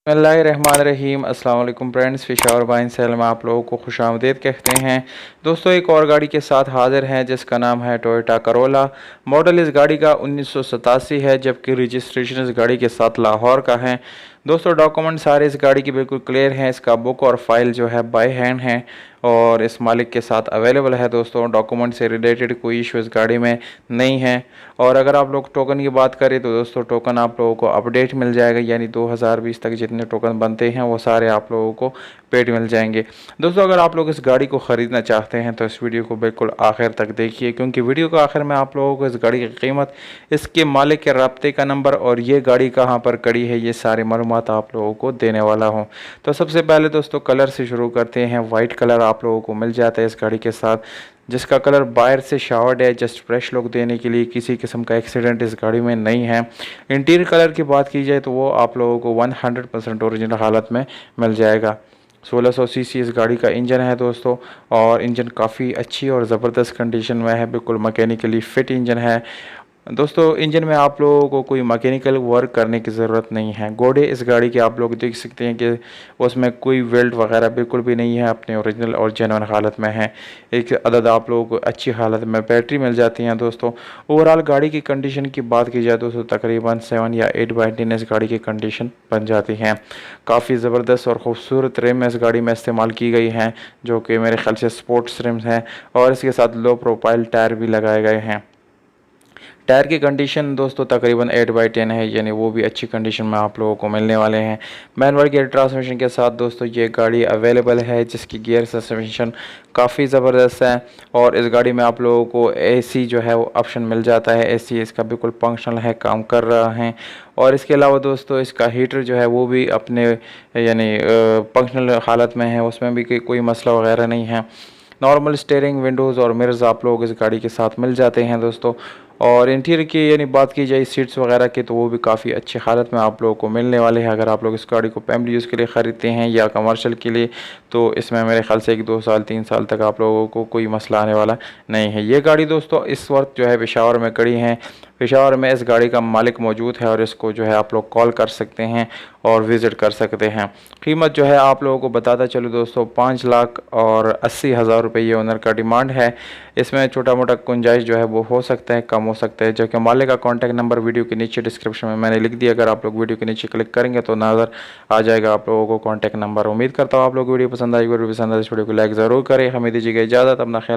बिस्मिल्लाहिर्रहमानिर्रहीम। अस्सलाम वालेकुम फ्रेंड्स, फिशावर बाइन सेल में आप लोगों को खुशामदीद कहते हैं। दोस्तों, एक और गाड़ी के साथ हाजिर हैं जिसका नाम है टोयोटा करोला। मॉडल इस गाड़ी का 1987 है, जबकि रजिस्ट्रेशन इस गाड़ी के साथ लाहौर का है। दोस्तों, डॉक्यूमेंट सारे इस गाड़ी की बिल्कुल क्लियर हैं। इसका बुक और फाइल जो है बाय हैंड है और इस मालिक के साथ अवेलेबल है। दोस्तों, डॉक्यूमेंट से रिलेटेड कोई इशू इस गाड़ी में नहीं है। और अगर आप लोग टोकन की बात करें तो दोस्तों, टोकन आप लोगों को अपडेट मिल जाएगा, यानी 2020 तक जितने टोकन बनते हैं वो सारे आप लोगों को पेड मिल जाएंगे। दोस्तों, अगर आप लोग इस गाड़ी को ख़रीदना चाहते हैं तो इस वीडियो को बिल्कुल आखिर तक देखिए, क्योंकि वीडियो के आखिर में आप लोगों को इस गाड़ी की कीमत, इसके मालिक के राब्ते का नंबर और ये गाड़ी कहाँ पर खड़ी है, ये सारी मालूमात आप लोगों को देने वाला हूँ। तो सबसे पहले दोस्तों, कलर से शुरू करते हैं। वाइट कलर आप लोगों को मिल जाता है इस गाड़ी के साथ, जिसका कलर बाहर से शावर्ड है, जस्ट फ्रेश लुक देने के लिए। किसी किस्म का एक्सीडेंट इस गाड़ी में नहीं है। इंटीरियर कलर की बात की जाए तो वो आप लोगों को 100% ओरिजिनल हालत में मिल जाएगा। 1600 सीसी इस गाड़ी का इंजन है दोस्तों, और इंजन काफ़ी अच्छी और ज़बरदस्त कंडीशन में है, बिल्कुल मैकेनिकली फिट इंजन है। दोस्तों, इंजन में आप लोगों को कोई मैकेनिकल वर्क करने की ज़रूरत नहीं है। घोड़े इस गाड़ी के आप लोग देख सकते हैं कि उसमें कोई वेल्ट वगैरह बिल्कुल भी नहीं है, अपने ओरिजिनल और जेन्युइन हालत में है। एक अदद आप लोगों को अच्छी हालत में बैटरी मिल जाती हैं। दोस्तों, ओवरऑल गाड़ी की कंडीशन की बात की जाए दोस्तों, तकरीबन 7 या 8/10 इस गाड़ी की कंडीशन बन जाती हैं। काफ़ी ज़बरदस्त और ख़ूबसूरत रिम इस गाड़ी में इस्तेमाल की गई हैं, जो कि मेरे ख्याल से स्पोर्ट्स रिम्स हैं, और इसके साथ लो प्रोफाइल टायर भी लगाए गए हैं। टायर की कंडीशन दोस्तों तकरीबन 8/10 है, यानी वो भी अच्छी कंडीशन में आप लोगों को मिलने वाले हैं। मैनुअल गियर ट्रांसमिशन के साथ दोस्तों ये गाड़ी अवेलेबल है, जिसकी गियर सस्पेंशन काफ़ी ज़बरदस्त है। और इस गाड़ी में आप लोगों को एसी जो है वो ऑप्शन मिल जाता है। एसी इसका बिल्कुल फंक्शनल है, काम कर रहा है। और इसके अलावा दोस्तों, इसका हीटर जो है वो भी अपने यानी फंक्शनल हालत में है, उसमें भी कोई मसला वगैरह नहीं है। नॉर्मल स्टीयरिंग, विंडोज़ और मिरर्स आप लोग इस गाड़ी के साथ मिल जाते हैं दोस्तों। और इंटीरियर की यानी बात की जाए सीट्स वगैरह की, तो वो भी काफ़ी अच्छी हालत में आप लोगों को मिलने वाले हैं। अगर आप लोग इस गाड़ी को फैमिली यूज़ के लिए ख़रीदते हैं या कमर्शियल के लिए, तो इसमें मेरे ख्याल से 1-2 साल 3 साल तक आप लोगों को कोई मसला आने वाला नहीं है। ये गाड़ी दोस्तों इस वक्त जो है पेशावर में खड़ी है। पेशावर में इस गाड़ी का मालिक मौजूद है और इसको जो है आप लोग कॉल कर सकते हैं और विज़िट कर सकते हैं। कीमत जो है आप लोगों को बताता चलो दोस्तों, 5,80,000 रुपये ये ओनर का डिमांड है। इसमें छोटा मोटा गुंजाइश जो है वो हो सकता है, कम हो सकता है। जो कि मालिक का कॉन्टैक्ट नंबर वीडियो के नीचे डिस्क्रिप्शन में मैंने लिख दिया। अगर आप लोग वीडियो के नीचे क्लिक करेंगे तो नज़र आ जाएगा आप लोगों को कॉन्टैक्ट नंबर। उम्मीद करता हूँ आप लोग वीडियो पसंद आएगी। वीडियो पसंद आए इस वीडियो को लाइक ज़रूर करें। हमें दीजिएगा इजाज़त, अपना ख्याल